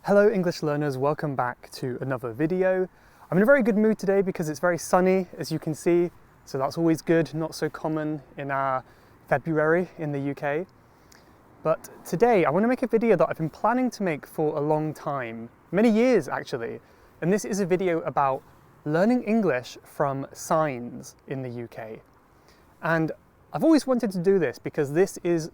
Hello English learners, welcome back to another video. I'm in a very good mood today because it's very sunny, as you can see, so that's always good, not so common in February in the UK. But today I want to make a video that I've been planning to make for a long time, many years actually, and this is a video about learning English from signs in the UK. And I've always wanted to do this because this is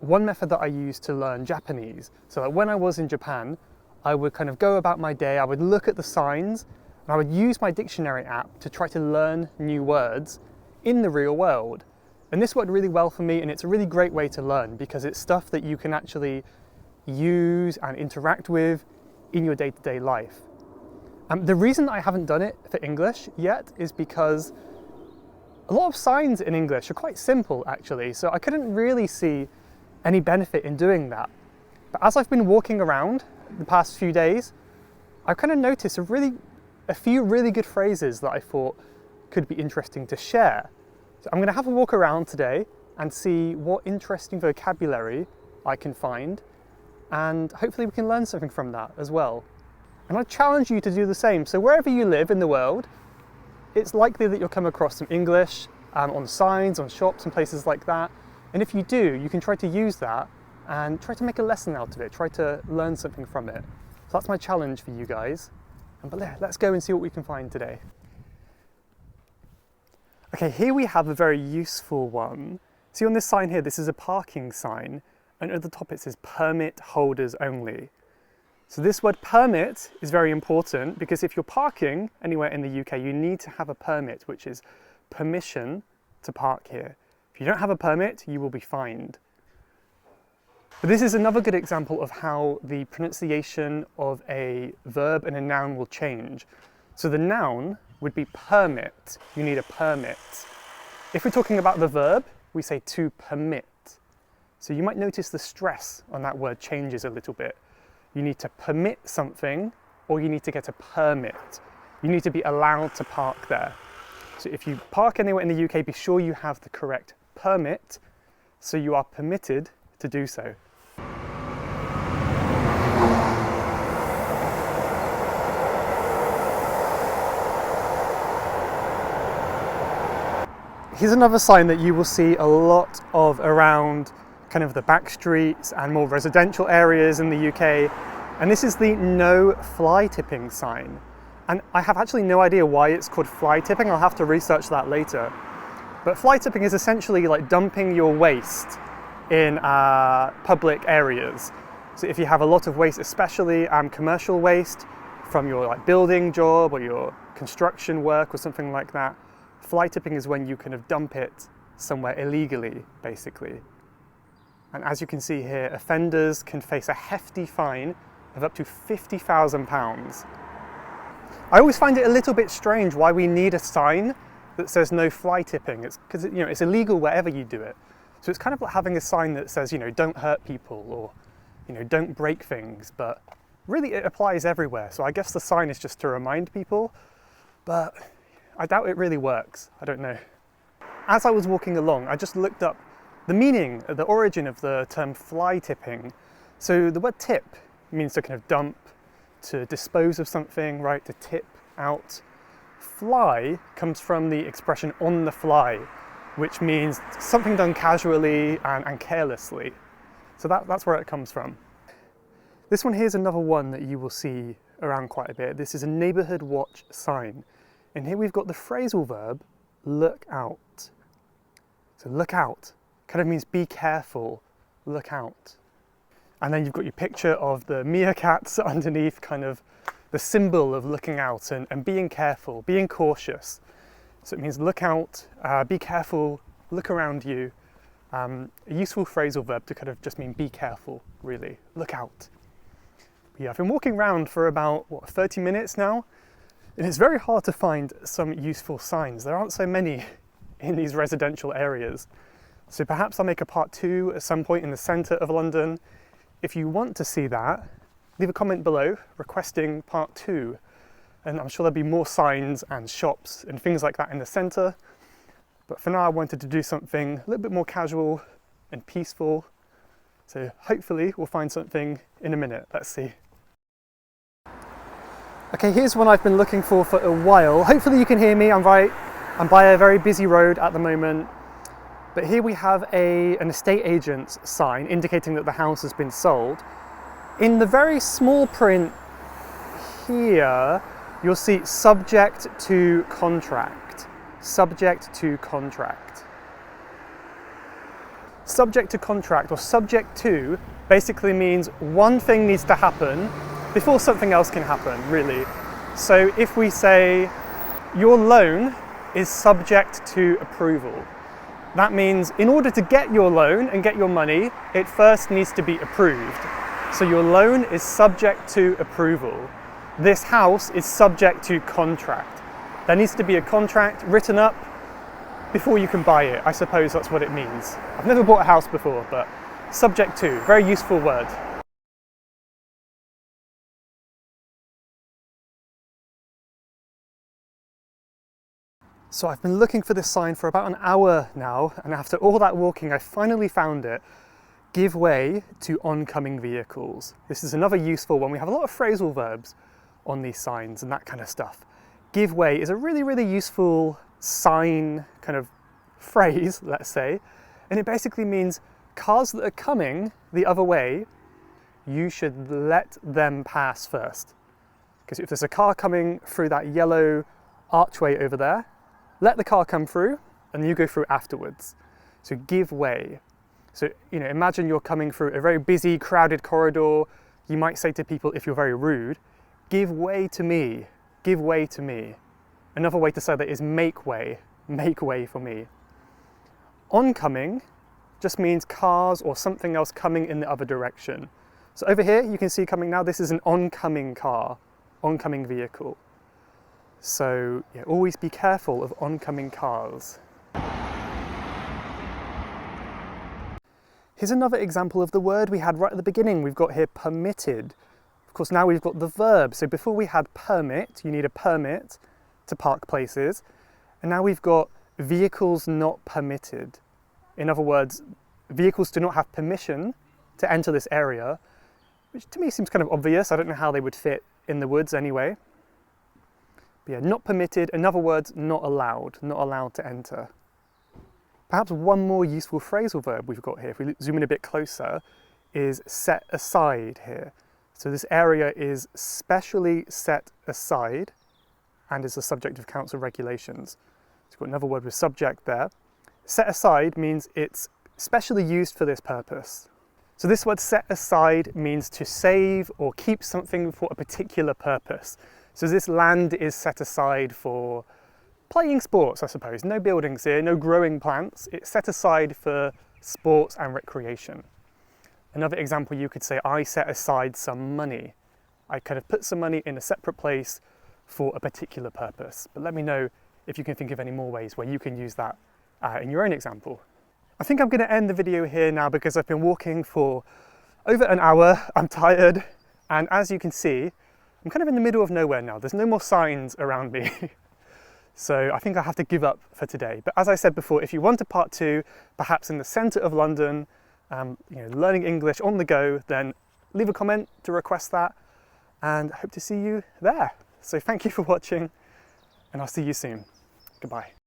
one method that I use to learn Japanese. So that when I was in Japan, I would kind of go about my day, I would look at the signs, and I would use my dictionary app to try to learn new words in the real world. And this worked really well for me, and it's a really great way to learn because it's stuff that you can actually use and interact with in your day-to-day life. The reason I haven't done it for English yet is because a lot of signs in English are quite simple actually, so I couldn't really see any benefit in doing that. But as I've been walking around the past few days, I've kind of noticed a few really good phrases that I thought could be interesting to share. So I'm going to have a walk around today and see what interesting vocabulary I can find, and hopefully we can learn something from that as well. And I challenge you to do the same. So wherever you live in the world, it's likely that you'll come across some English on signs, on shops and places like that. And if you do, you can try to use that and try to make a lesson out of it, try to learn something from it. So that's my challenge for you guys. But yeah, let's go and see what we can find today. Okay, here we have a very useful one. See on this sign here, this is a parking sign, and at the top it says permit holders only. So this word permit is very important because if you're parking anywhere in the UK, you need to have a permit, which is permission to park here. If you don't have a permit, you will be fined. But this is another good example of how the pronunciation of a verb and a noun will change. So the noun would be permit. You need a permit. If we're talking about the verb, we say to permit. So you might notice the stress on that word changes a little bit. You need to permit something, or you need to get a permit. You need to be allowed to park there. So if you park anywhere in the UK, be sure you have the correct permit, so you are permitted to do so. Here's another sign that you will see a lot of around kind of the back streets and more residential areas in the UK, and this is the no fly tipping sign. And I have actually no idea why it's called fly tipping. I'll have to research that later. But fly tipping is essentially like dumping your waste in public areas. So if you have a lot of waste, especially commercial waste from your building job or your construction work or something like that, fly tipping is when you kind of dump it somewhere illegally, basically. And as you can see here, offenders can face a hefty fine of up to £50,000. I always find it a little bit strange why we need a sign that says no fly tipping. It's because it's illegal wherever you do it. So it's kind of like having a sign that says, don't hurt people, or don't break things, but really it applies everywhere. So I guess the sign is just to remind people, but I doubt it really works. I don't know. As I was walking along, I just looked up the meaning, the origin of the term fly tipping. So the word tip means to kind of dump, to dispose of something, right? To tip out. Fly comes from the expression on the fly, which means something done casually and carelessly. So that's where it comes from. This one here is another one that you will see around quite a bit. This is a neighbourhood watch sign. And here we've got the phrasal verb, look out. So look out kind of means be careful, look out. And then you've got your picture of the meerkats underneath, kind of the symbol of looking out and being careful, being cautious. So it means look out, be careful, look around you. A useful phrasal verb to kind of just mean be careful, really, look out. But yeah, I've been walking around for about, 30 minutes now, and it's very hard to find some useful signs. There aren't so many in these residential areas. So perhaps I'll make a part 2 at some point in the centre of London. If you want to see that, leave a comment below requesting part 2, and I'm sure there'll be more signs and shops and things like that in the centre. But for now I wanted to do something a little bit more casual and peaceful. So hopefully we'll find something in a minute. Let's see. Okay, here's one I've been looking for a while. Hopefully you can hear me. I'm by a very busy road at the moment. But here we have an estate agent's sign indicating that the house has been sold. In the very small print here, you'll see subject to contract. Subject to contract. Subject to contract, or subject to, basically means one thing needs to happen before something else can happen, really. So if we say, your loan is subject to approval, that means in order to get your loan and get your money, it first needs to be approved. So your loan is subject to approval. This house is subject to contract. There needs to be a contract written up before you can buy it. I suppose that's what it means. I've never bought a house before, but subject to, very useful word. So I've been looking for this sign for about an hour now, and after all that walking, I finally found it. Give way to oncoming vehicles. This is another useful one. We have a lot of phrasal verbs on these signs and that kind of stuff. Give way is a really, really useful sign kind of phrase, let's say, and it basically means cars that are coming the other way, you should let them pass first. Because if there's a car coming through that yellow archway over there, let the car come through and you go through afterwards. So give way. So, imagine you're coming through a very busy, crowded corridor. You might say to people, if you're very rude, give way to me, give way to me. Another way to say that is make way for me. Oncoming just means cars or something else coming in the other direction. So over here, you can see coming now, this is an oncoming car, oncoming vehicle. So yeah, always be careful of oncoming cars. Here's another example of the word we had right at the beginning. We've got here permitted. Of course, now we've got the verb. So before we had permit, you need a permit to park places. And now we've got vehicles not permitted. In other words, vehicles do not have permission to enter this area, which to me seems kind of obvious. I don't know how they would fit in the woods anyway. But yeah, not permitted, in other words, not allowed to enter. Perhaps one more useful phrasal verb we've got here, if we zoom in a bit closer, is set aside here. So this area is specially set aside and is the subject of council regulations. So we've got another word with subject there. Set aside means it's specially used for this purpose. So this word set aside means to save or keep something for a particular purpose. So this land is set aside for playing sports, I suppose. No buildings here, no growing plants. It's set aside for sports and recreation. Another example, you could say, I set aside some money. I kind of put some money in a separate place for a particular purpose. But let me know if you can think of any more ways where you can use that in your own example. I think I'm going to end the video here now because I've been walking for over an hour. I'm tired. And as you can see, I'm kind of in the middle of nowhere now. There's no more signs around me. So I think I have to give up for today. But as I said before, if you want a part 2, perhaps in the centre of London, learning English on the go, then leave a comment to request that, and I hope to see you there. So thank you for watching, and I'll see you soon. Goodbye.